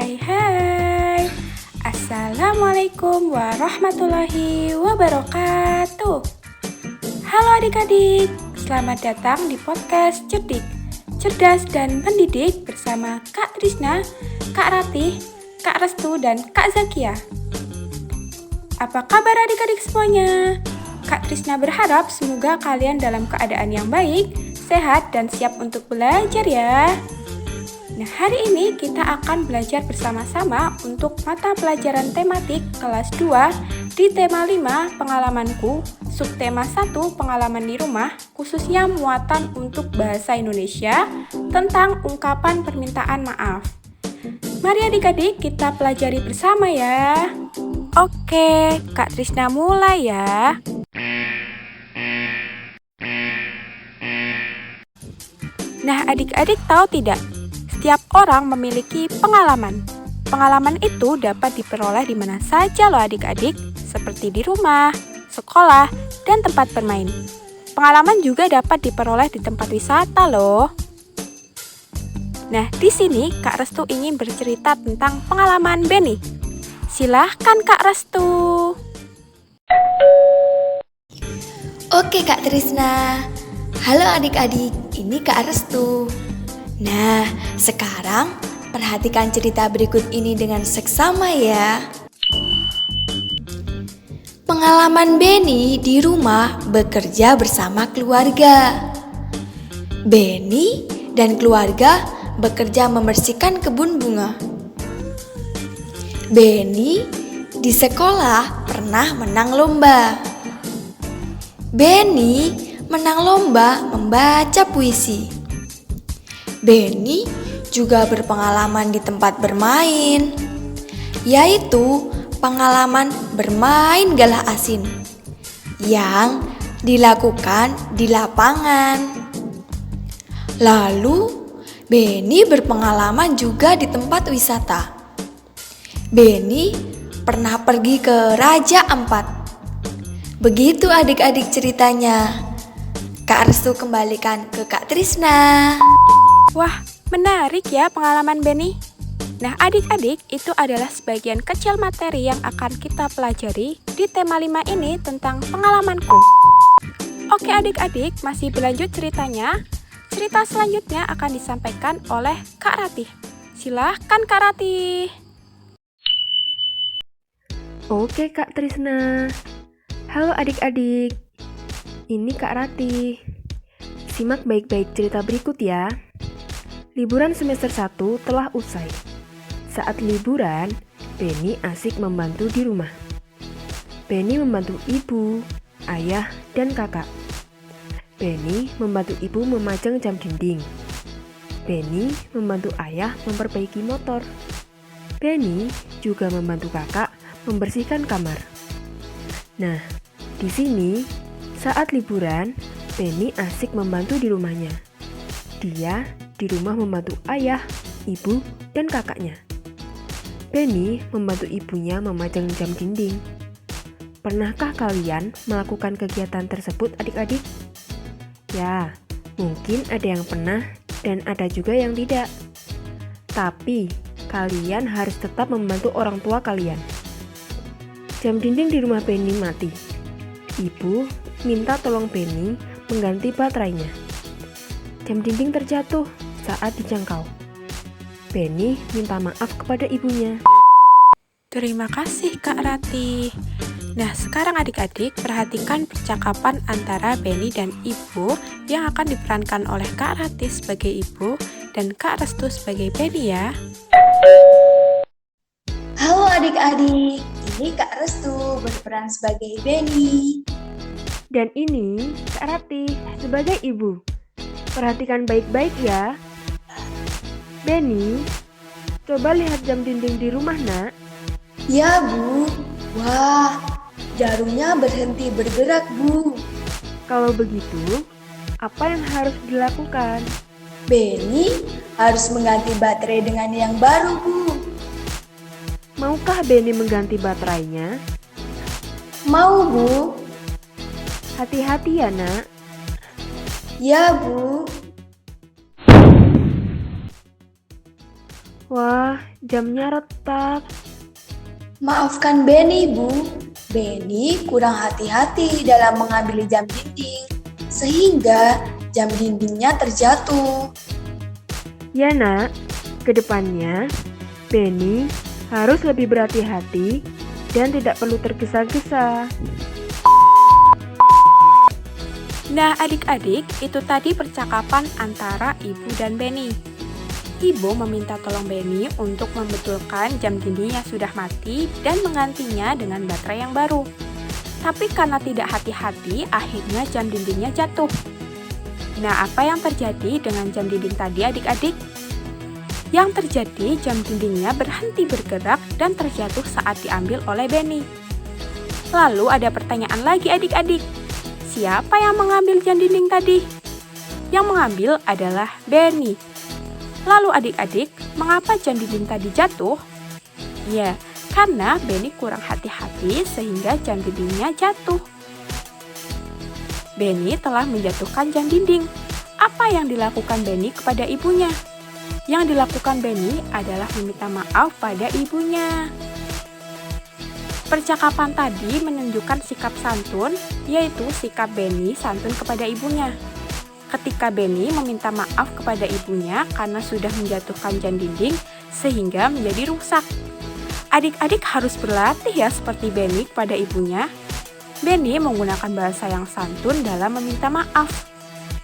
Hai. Assalamualaikum warahmatullahi wabarakatuh. Halo adik-adik, selamat datang di podcast Cerdik, Cerdas dan Pendidik bersama Kak Trisna, Kak Ratih, Kak Restu, dan Kak Zakia. Apa kabar adik-adik semuanya? Kak Trisna berharap semoga kalian dalam keadaan yang baik, sehat, dan siap untuk belajar ya. Nah, hari ini kita akan belajar bersama-sama untuk mata pelajaran tematik kelas 2 di tema 5 pengalamanku, subtema 1 pengalaman di rumah, khususnya muatan untuk bahasa Indonesia tentang ungkapan permintaan maaf. Mari adik-adik kita pelajari bersama ya. Oke, Kak Trisna mulai ya. Nah, adik-adik tahu tidak? Setiap orang memiliki pengalaman. Pengalaman itu dapat diperoleh di mana saja loh adik-adik, seperti di rumah, sekolah, dan tempat bermain. Pengalaman juga dapat diperoleh di tempat wisata loh. Nah, di sini Kak Restu ingin bercerita tentang pengalaman Benny. Silahkan Kak Restu. Oke Kak Trisna. Halo adik-adik, ini Kak Restu. Nah, sekarang perhatikan cerita berikut ini dengan seksama ya. Pengalaman Benny di rumah bekerja bersama keluarga. Benny dan keluarga bekerja membersihkan kebun bunga. Benny di sekolah pernah menang lomba. Benny menang lomba membaca puisi. Benny juga berpengalaman di tempat bermain, yaitu pengalaman bermain galah asin yang dilakukan di lapangan. Lalu, Benny berpengalaman juga di tempat wisata. Benny pernah pergi ke Raja Ampat. Begitu adik-adik ceritanya. Kak Restu kembalikan ke Kak Trisna. Wah, menarik ya pengalaman Benny. Nah, adik-adik, itu adalah sebagian kecil materi yang akan kita pelajari di tema 5 ini tentang pengalamanku. Oke adik-adik, masih berlanjut ceritanya. Cerita selanjutnya akan disampaikan oleh Kak Ratih. Silahkan Kak Ratih. Oke Kak Trisna. Halo adik-adik. Ini Kak Ratih. Simak baik-baik cerita berikut ya. Liburan semester 1 telah usai. Saat liburan, Benny asik membantu di rumah. Benny membantu ibu, ayah, dan kakak. Benny membantu ibu memajang jam dinding. Benny membantu ayah memperbaiki motor. Benny juga membantu kakak membersihkan kamar. Nah, di sini saat liburan, Benny asik membantu di rumahnya. Dia di rumah membantu ayah, ibu, dan kakaknya. Benny membantu ibunya memajang jam dinding. Pernahkah kalian melakukan kegiatan tersebut adik-adik? Ya, mungkin ada yang pernah dan ada juga yang tidak. Tapi, kalian harus tetap membantu orang tua kalian. Jam dinding di rumah Benny mati. Ibu minta tolong Benny mengganti baterainya. Jam dinding terjatuh saat dijangkau. Benny minta maaf kepada ibunya. Terima kasih Kak Ratih. Nah, sekarang adik-adik perhatikan percakapan antara Benny dan ibu yang akan diperankan oleh Kak Ratih sebagai ibu dan Kak Restu sebagai Benny ya. Halo adik-adik, ini Kak Restu berperan sebagai Benny. Dan ini Kak Ratih sebagai ibu. Perhatikan baik-baik ya. Benny, coba lihat jam dinding di rumah nak. Ya Bu, wah jarumnya berhenti bergerak Bu. Kalau begitu, apa yang harus dilakukan? Benny harus mengganti baterai dengan yang baru Bu. Maukah Benny mengganti baterainya? Mau Bu? Hati-hati ya nak. Ya Bu. Wah, jamnya retak. Maafkan Benny, Bu. Benny kurang hati-hati dalam mengambil jam dinding, sehingga jam dindingnya terjatuh. Ya nak, kedepannya Benny harus lebih berhati-hati dan tidak perlu tergesa-gesa. Nah adik-adik, itu tadi percakapan antara Ibu dan Benny. Ibu meminta tolong Benny untuk membetulkan jam dinding yang sudah mati dan menggantinya dengan baterai yang baru. Tapi karena tidak hati-hati, akhirnya jam dindingnya jatuh. Nah, apa yang terjadi dengan jam dinding tadi adik-adik? Yang terjadi, jam dindingnya berhenti bergerak dan terjatuh saat diambil oleh Benny. Lalu ada pertanyaan lagi adik-adik. Siapa yang mengambil jam dinding tadi? Yang mengambil adalah Benny. Lalu adik-adik, mengapa jam dinding tadi jatuh? Ya, karena Benny kurang hati-hati sehingga jam dindingnya jatuh. Benny telah menjatuhkan jam dinding. Apa yang dilakukan Benny kepada ibunya? Yang dilakukan Benny adalah meminta maaf pada ibunya. Percakapan tadi menunjukkan sikap santun, yaitu sikap Benny santun kepada ibunya. Ketika Benny meminta maaf kepada ibunya karena sudah menjatuhkan jam dinding sehingga menjadi rusak. Adik-adik harus berlatih ya seperti Benny kepada ibunya. Benny menggunakan bahasa yang santun dalam meminta maaf.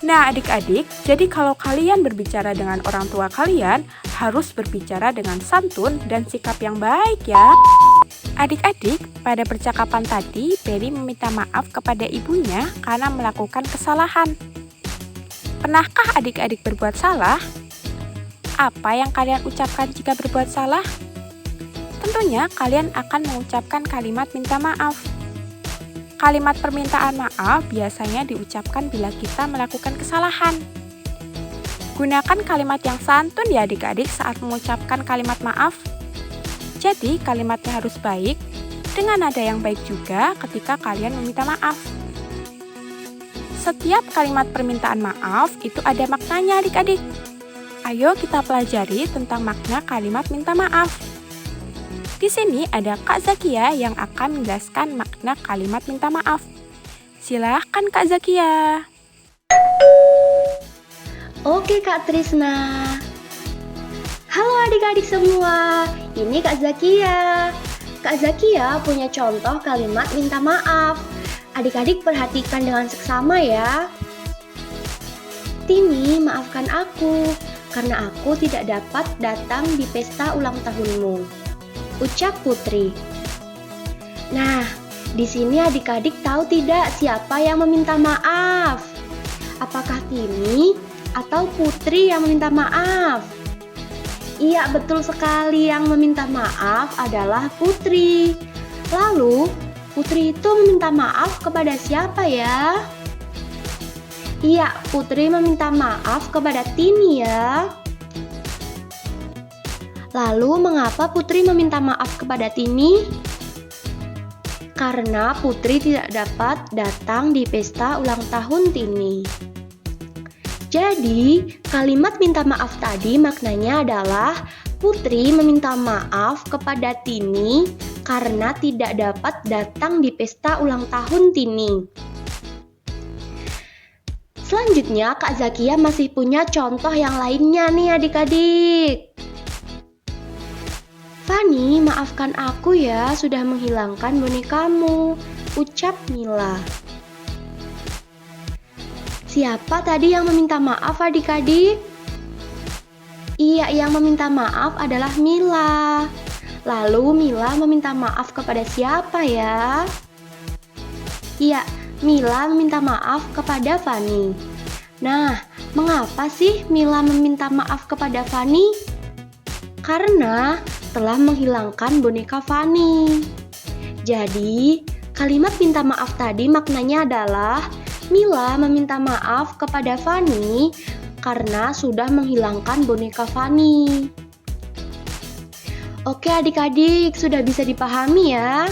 Nah adik-adik, jadi kalau kalian berbicara dengan orang tua kalian, harus berbicara dengan santun dan sikap yang baik ya. Adik-adik, pada percakapan tadi, Benny meminta maaf kepada ibunya karena melakukan kesalahan. Pernahkah adik-adik berbuat salah? Apa yang kalian ucapkan jika berbuat salah? Tentunya kalian akan mengucapkan kalimat minta maaf. Kalimat permintaan maaf biasanya diucapkan bila kita melakukan kesalahan. Gunakan kalimat yang santun ya adik-adik saat mengucapkan kalimat maaf. Jadi kalimatnya harus baik, dengan nada yang baik juga ketika kalian meminta maaf. Setiap kalimat permintaan maaf itu ada maknanya adik-adik. Ayo kita pelajari tentang makna kalimat minta maaf. Di sini ada Kak Zakia yang akan menjelaskan makna kalimat minta maaf. Silahkan Kak Zakia. Oke Kak Trisna. Halo adik-adik semua, ini Kak Zakia. Kak Zakia punya contoh kalimat minta maaf. Adik-adik perhatikan dengan seksama ya. Tini, maafkan aku karena aku tidak dapat datang di pesta ulang tahunmu, ucap Putri. Nah, di sini adik-adik tahu tidak siapa yang meminta maaf? Apakah Tini atau Putri yang meminta maaf? Iya, betul sekali, yang meminta maaf adalah Putri. Lalu, Putri itu meminta maaf kepada siapa ya? Iya, Putri meminta maaf kepada Tini ya. Lalu, mengapa Putri meminta maaf kepada Tini? Karena Putri tidak dapat datang di pesta ulang tahun Tini. Jadi, kalimat minta maaf tadi maknanya adalah Putri meminta maaf kepada Tini karena tidak dapat datang di pesta ulang tahun Tini. Selanjutnya, Kak Zakia masih punya contoh yang lainnya nih adik-adik. Fani, maafkan aku ya sudah menghilangkan bonekamu, ucap Mila. Siapa tadi yang meminta maaf adik-adik? Iya, yang meminta maaf adalah Mila. Lalu Mila meminta maaf kepada siapa ya? Iya, Mila meminta maaf kepada Fani. Nah, mengapa sih Mila meminta maaf kepada Fani? Karena telah menghilangkan boneka Fani. Jadi, kalimat minta maaf tadi maknanya adalah Mila meminta maaf kepada Fani karena sudah menghilangkan boneka Fani. Oke adik-adik, sudah bisa dipahami ya?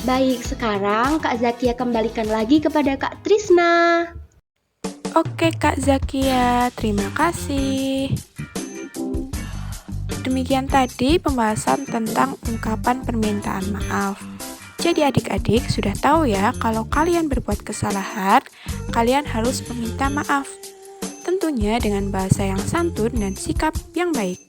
Baik, sekarang Kak Zakia kembalikan lagi kepada Kak Trisna. Oke Kak Zakia, terima kasih. Demikian tadi pembahasan tentang ungkapan permintaan maaf. Jadi adik-adik sudah tahu ya kalau kalian berbuat kesalahan, kalian harus meminta maaf. Tentunya dengan bahasa yang santun dan sikap yang baik.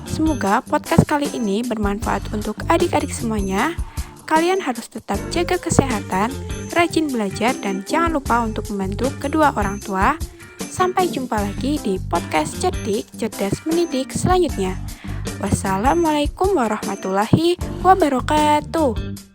Semoga podcast kali ini bermanfaat untuk adik-adik semuanya. Kalian harus tetap jaga kesehatan, rajin belajar, dan jangan lupa untuk membantu kedua orang tua. Sampai jumpa lagi di podcast Cerdik, Cerdas Mendidik selanjutnya. Wassalamualaikum warahmatullahi wabarakatuh.